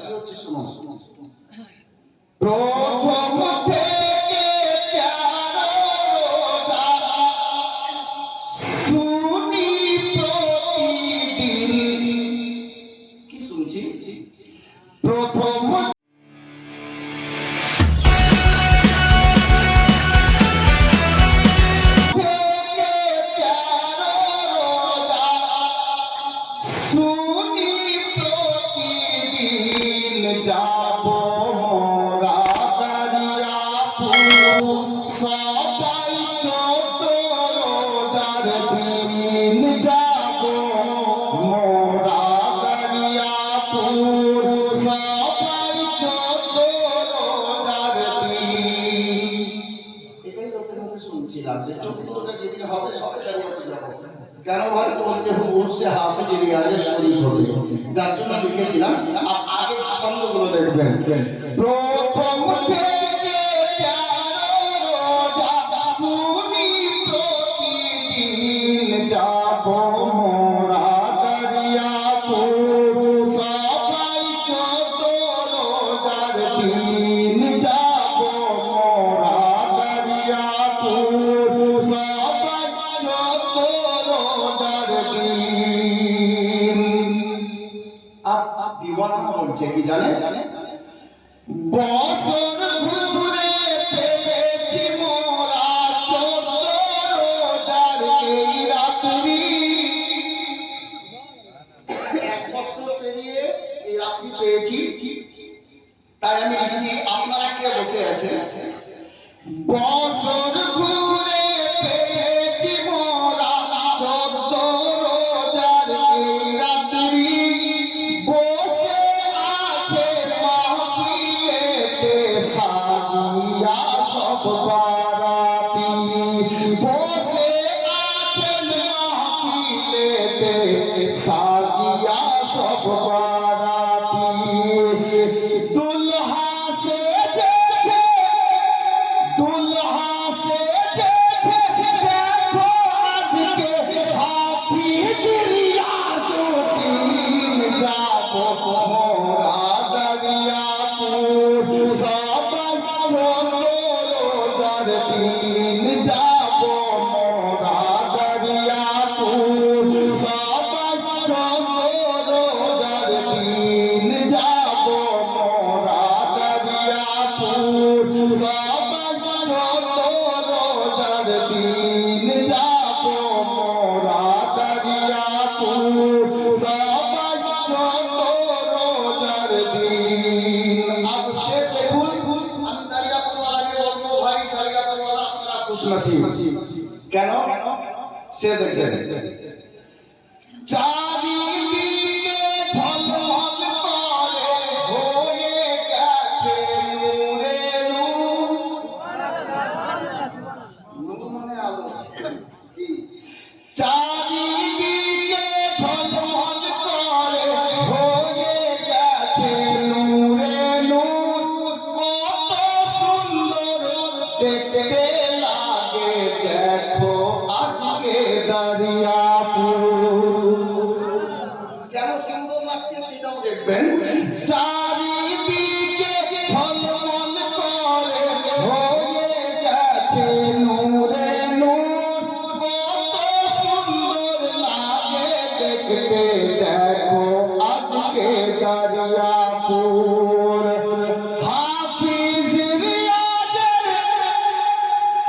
কি হচ্ছে শুনো। প্রথম থেকে প্যারা রোজা শুনি প্রতিদিন। কি শুনছি? প্রথম কেন ভাই বলছে মুর্শে হাফেজ রিয়াজের শরীফ হবে, যার জন্য লিখেছিলাম। আগের ছন্দগুলো দেখবেন। প্রথম থেকে রোজা শুনি প্রতিদিন যাব মোরা দরিয়াপুর, সবাই 14 রোজার দিন যাব মোরা দরিয়াপুর, সবাই 14 রোজার দিন। আর দিওয়ানা বলছে কি জানে? বছর ঘুরে পেয়েছি মোরা 14 রোজার এই রাত্রি। এক বছর পেরিয়ে এই রাত্রি পেয়েছি, তাই আমি লিখছি আপনারা কে বসে আছেন। বছর ঘুরে পেয়েছি মোরা 14 রোজার এই রাত্রি। বসে আছে মাহফিলেতে সাজিয়া সব বারাতি, বসে আছেন মাহফিলেতে সাজিয়া সব বারাতি। দুলহা সেজেছে, দুলহা সেজেছে, দেখো আজকে হাফিজ রিয়াজউদ্দিন, যাব মোরা দরিয়াপুর, সবাই 14 রোজার দিন যাব মোরা দরিয়াপুর, সবাই 14 রোজার দিন যাব মোরা দরিয়াপুর, সবাই 14 রোজার দিন যাব মোরা দরিয়াপুর, সবাই 14 রোজার দিন। अब से দেখুন, আমি দরিয়াপুর ওয়ালাকে বলবো, ভাই দরিয়াপুর ওয়ালা আপনারা খুশনসিব। কেন? সে দেখেন চারিদিকে ঝলমল করে হয়ে গেছে নূরে নূর। নূর মানে আলো। জি, চারিদিকে ঝলমল করে হয়ে গেছে নূরে নূর। কত সুন্দর দেখতে লাগে দেখো আজকে দরিয়াপুর। কেন সুন্দর লাগছে সেটাও দেখবেন। চারিদিকে ঝলমল করে হয়ে গেছে নূরে নূর। কত সুন্দর লাগে দেখতে দেখো আজকে দরিয়াপুর। হাফিজ রিয়াজের,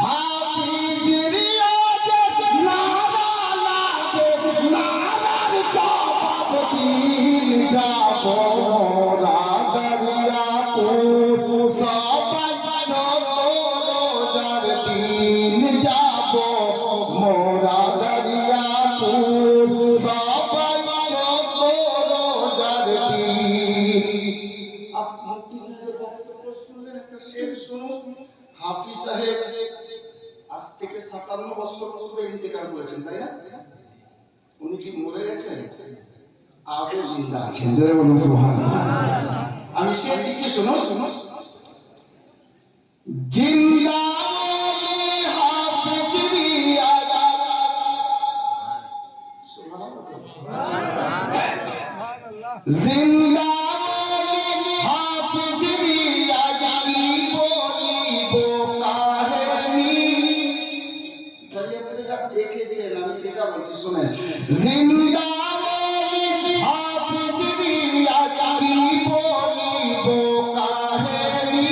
হাফিজ রিয়াজের নারা লাগে, নারার জবাব দিন যাব মোরা দরিয়াপুর, সবাই 14 রোজার দিন যাব মোরা দরিয়াপুর, সবাই 14 রোজার দিন। মুফতি সাহেবের বক্তব্য শুনলেন, একটা শের শুনুন। হাফিজ সাহেব আজ থেকে 57 বছর পূর্বে ইন্তেকাল করেছেন, তাই না? উনি কি মরে গেছেন? আজও জিন্দা আছেন। জয় বলুন সুবহানাল্লাহ। আমি শের দিচ্ছি, শুনুন শুনুন। জিন্দা হাফিজ রিয়াজ, সুবহানাল্লাহ, জিন্দা জিন্দা ওলি হাফিজ রিয়াজ কি বলিব কাহিনী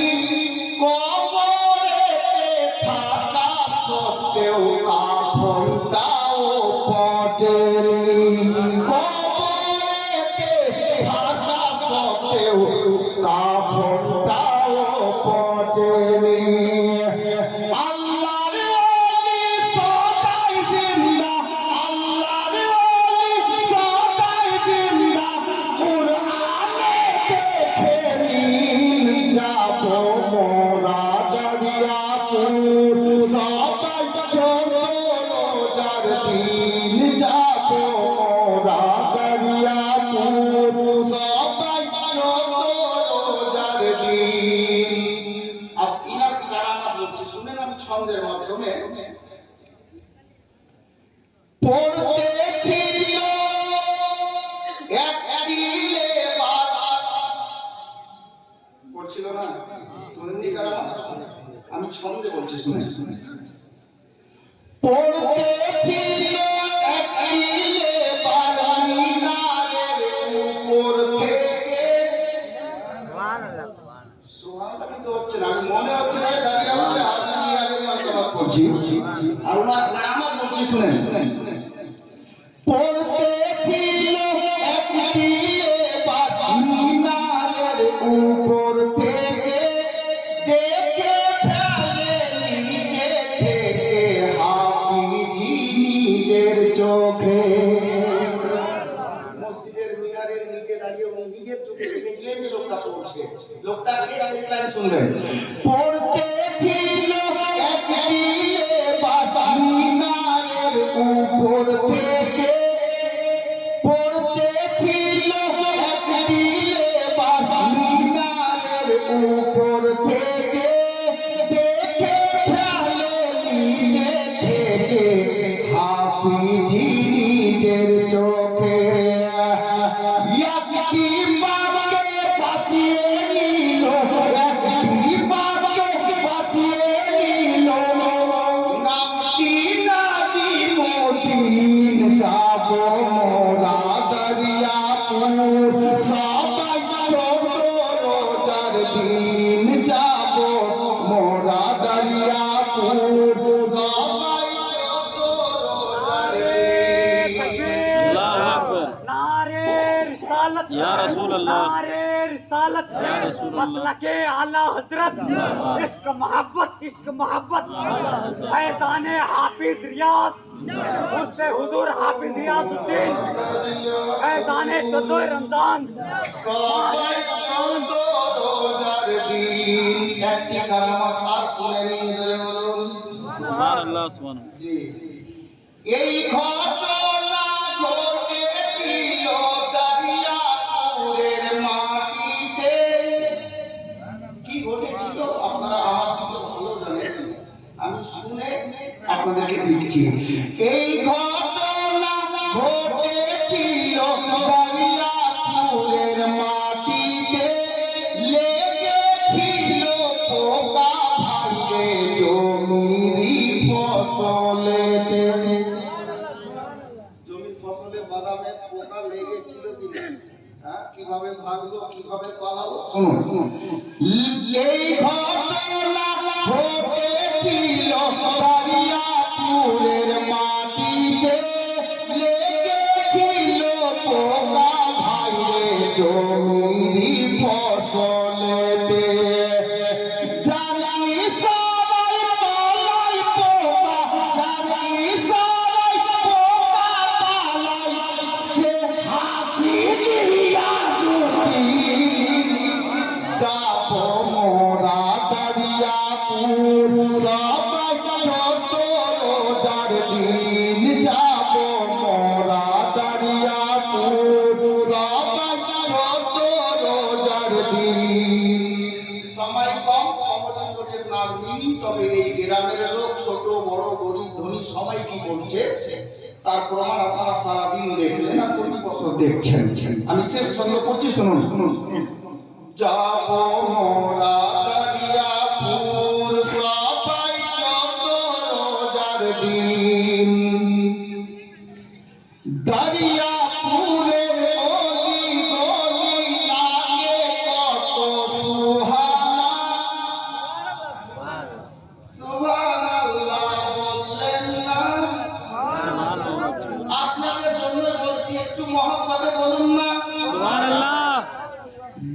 কবরেতে থাকা সত্ত্বেও কাফনটাও পচেনি কবরেতে থাকা সত্ত্বেও কাফনটাও পচেনি আল্লাহর ওলি সদাই জিন্দা আল্লাহর ওলি সদাই জিন্দা কুরআনে দেখে নিন যাব মোরা দরিয়াপুর সবাই রোজার দিন যাব মোরা দরিয়াপুর সবাই রোজার দিন। আর ইনার কারামত বলছে শুনেন আমি ছন্দের মাধ্যমে পড়তেছিল এক দিলে পড়ছিল না শুনেননি কারামত আমি ছন্দে বলছি শুনে পড়তেছিল এক দিলে মিনারের উপর থেকে সুবহানাল্লাহ কিন্তু হচ্ছে না আমি মনে হচ্ছে না দাঁড়িয়ে আমাকে আপনি আগে মাসাবাদ করছি আর ওনার নাম বলছি শুনেন পড়তেছিল এক দিলে মিনারের উপর থেকে দেখে ফেলে নিচে থেকে হাফিজি নিজের চোখে মসজিদের মিনারের নিচে দাঁড়িয়ে নিজের চোখে দেখেছিলেন যে লোকটা পড়ছে লোকটাকে শেষ লাইন শুনবেন পড়তেছিল এক দিলে মিনারের উপর থেকে পড়তেছিল এক দিলে মিনারের উপর থেকে দেখে ফেলে নিচে থেকে হাফিজি নিজের চোখে একটি বাবাকে বাঁচিয়ে নিল একটি বাবাকে বাঁচিয়ে নিল নামটি নাজিমুদ্দিন যাব মোরা দরিয়াপুর সবাই রোজার দিন যাব মোরা দরিয়াপুর সবাই রোজার দিন। नारे रिसालत या रसूल अल्लाह नारे रिसालत या रसूल अल्लाह मसलके आला हजरत इश्क मोहब्बत फैजाने हाफिज रियाज उससे हुजूर हाफिज रियाजुद्दीन फैजाने 14 रमजान সবাই রোজার দিন। একটি কারামত আর শুনে নিন জোরে বলুন সুবহানাল্লাহ সুবহানাল্লাহ। জি এই ঘটনা ঘটেছিল দরিয়াপুরের মাটিতে কি ঘটেছিল আপনারা আমার থেকে ভালো জানেন আমি শুনে আপনাদেরকে দিচ্ছি এই ঘটনা ঘটেছিল দরিয়াপুরের মাটিতে লেগেছিল পোকা ভাইরে জমিরি ফসলেতে জমির ফসলে বাদামে পোকা লেগেছিল কিভাবে ভাগলো কিভাবে পালালো শুনুন এই ঘটনা ঘটেছিল দরিয়াপুরের মাটিতে লেগেছিল পোকা ভাইরে জমিরি ফসলেতে জানি সবাই পালাই পোকা জানি সবাই পোকা পালাই সে হাফিজ রিয়াজুদ্দীন যাব মোরা দরিয়াপুর সবাই রোজার দিন যাব মোরা দরিয়াপুর সবাই রোজার দিন। সময় কম কমলের নাম নিই তবে এই গ্রামের লোক ছোট বড় গরিব ধনী সবাই কি বলছে তার প্রমাণ আপনারা সারাদিন দেখলেন আর প্রতি বছর দেখছেন। আমি শেষ ছন্দ পড়ছি শুনুন শুনুন যাব মোরা দরিয়াপুর সবাই রোজার দিন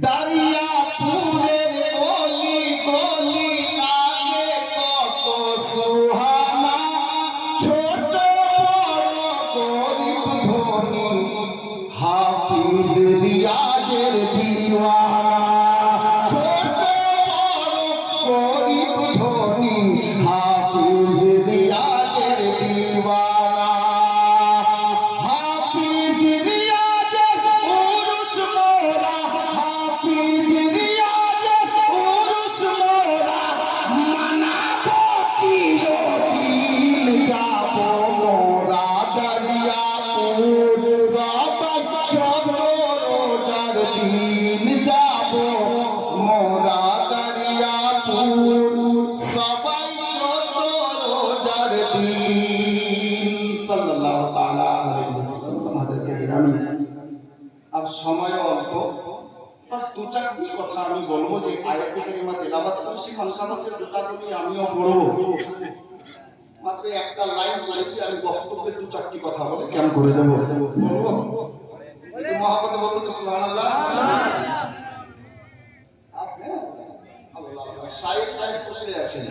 দারিয়াপুরের গলি গলি আগে কত সুহানা, ছোট বড় গরিব ধনী হাফিজ রিয়াজের দিওয়ানা, ছোট বড় গরিব ধনী হাফিজ রিয়াজের দিওয়ানা, হাফিজ রিয়াজের উরুস মোরা, হাফিজ রিয়াজের উরুস মোরা, মানাবো চিরদিন যাবো মোরা দারিয়াপুর, সবাই যত রোজার দিন যাবো মোরা দারিয়াপুর, সবাই যত রোজার দিন। সাল্লাল্লাহু তাআলা আলাইহি ওয়াসাল্লাম। আমাদেরকে বিরামি আর সময় অল্প, বাস দু চারটি কথা আমি বলবো যে আয়াতে কারিমা তেলাওয়াত করছি, খানখানাতে দুটা করে আমিও পড়বো। মাত্র একটা লাইন বলে কি আমি বক্তব্যে দু চারটি কথা বলে কেমন করে দেবো, বলবো একটু মহাপতে বলবো তো সুবহানাল্লাহ। শায়ের সাহেব বসে আছেন,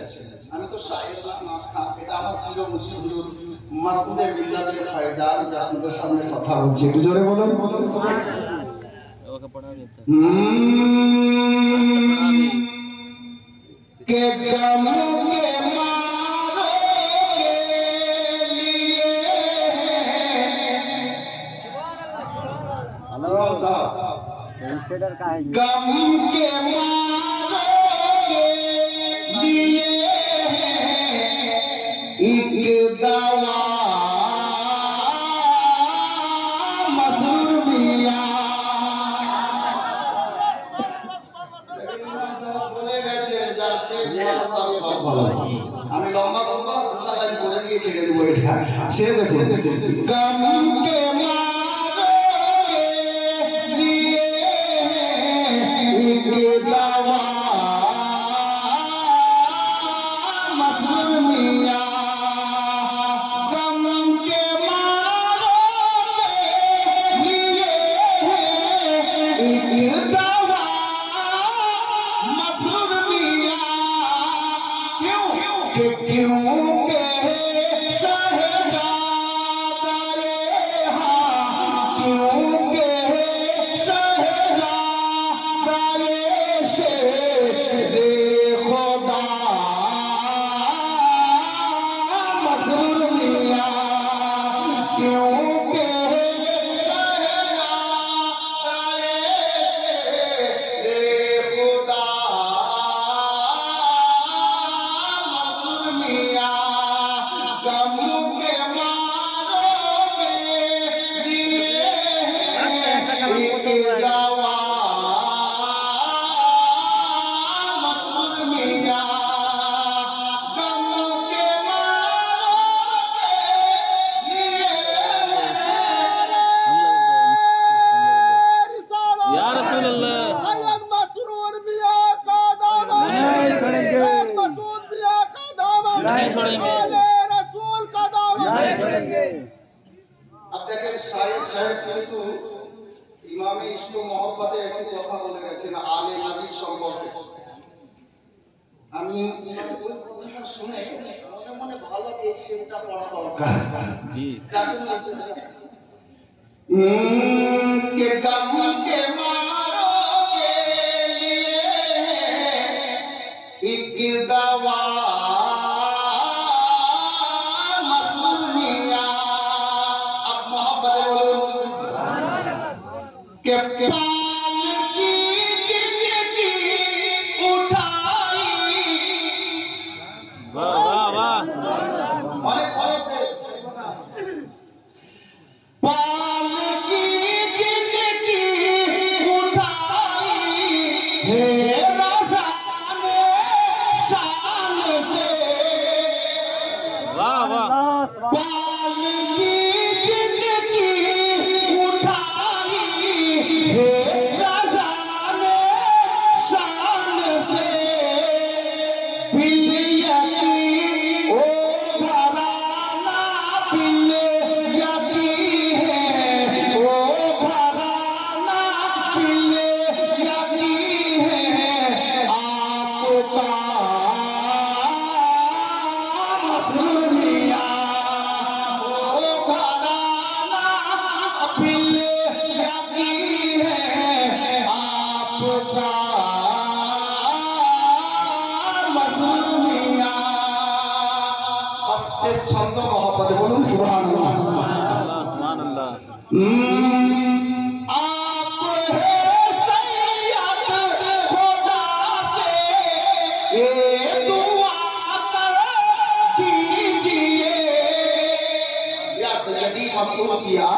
আমি তো শায়ের না খা, এটা আমার প্রিয় মুসলিম মাসুদে মিল্লাতের ফায়জান, যে আপনাদের সামনে কথা বলছি, একটু জোরে বলুন। ওকে পড়া দেতে के गम के मारो के लिए हेलो साहब, गम के मारो के लिए एक दवा मसरूर मिया, বলে গেছে যার শেষ তার সব ভালো। আমি লম্বা লম্বা লাইন করে দিয়ে ছেড়ে দেবো এটা। সে দেখুন, গম কে মারো কে লিয়ে এক দাওয়া মসরুর মিয়া, গম কে মারো কে লিয়ে এক দাওয়া मसरूर मिया, क्योंकि शहजादाए हाँ, क्योंकि शहजादाए शेरे खुदा मसरूर मिया, क्योंकि शहजादाए शेरे खुदा मसरूर मिया, गम के मारो के लिए एक दवा मसरूर मिया, गम के मारो के लिए या रसूल अल्लाह सैयद मसरूर मिया का दामन, नहीं छोड़ेंगे। सैयद मसूद मिया का दामन, नहीं छोड़ेंगे। आले रसूल का दामन नहीं छोड़ेंगे। अब देखें शायद शायद কিন্তু ইমামে ইশক ও মহব্বতে একটি কথা বলে গেছেন আলে নবীর সম্পর্কে। আমি ওই কথাটা শুনে মনে মনে ভালো এই শেরটা পড়া দরকার। जी যার জন্য के गम के मारो के लिए एक दवा मसरूर मिया, अब मोहब्बत बोलो के पाल की जिंदगी उठाई, वाह वाह वाह भाई भाई से पाल की जिंदगी उठाई है रज़ान शान से, वाह वाह पाल की जिंदगी उठाई है रज़ान शान से, बिलियती ओ घराना बिलियती है, ओ घराना बिलियती शब्द मोहब्बत बोलूं सुभान अल्लाह। अल्लाह सुभान अल्लाह। आप है सैयद खुदा से ये दुआ कर दीजिए। या सैयदी मसूद किया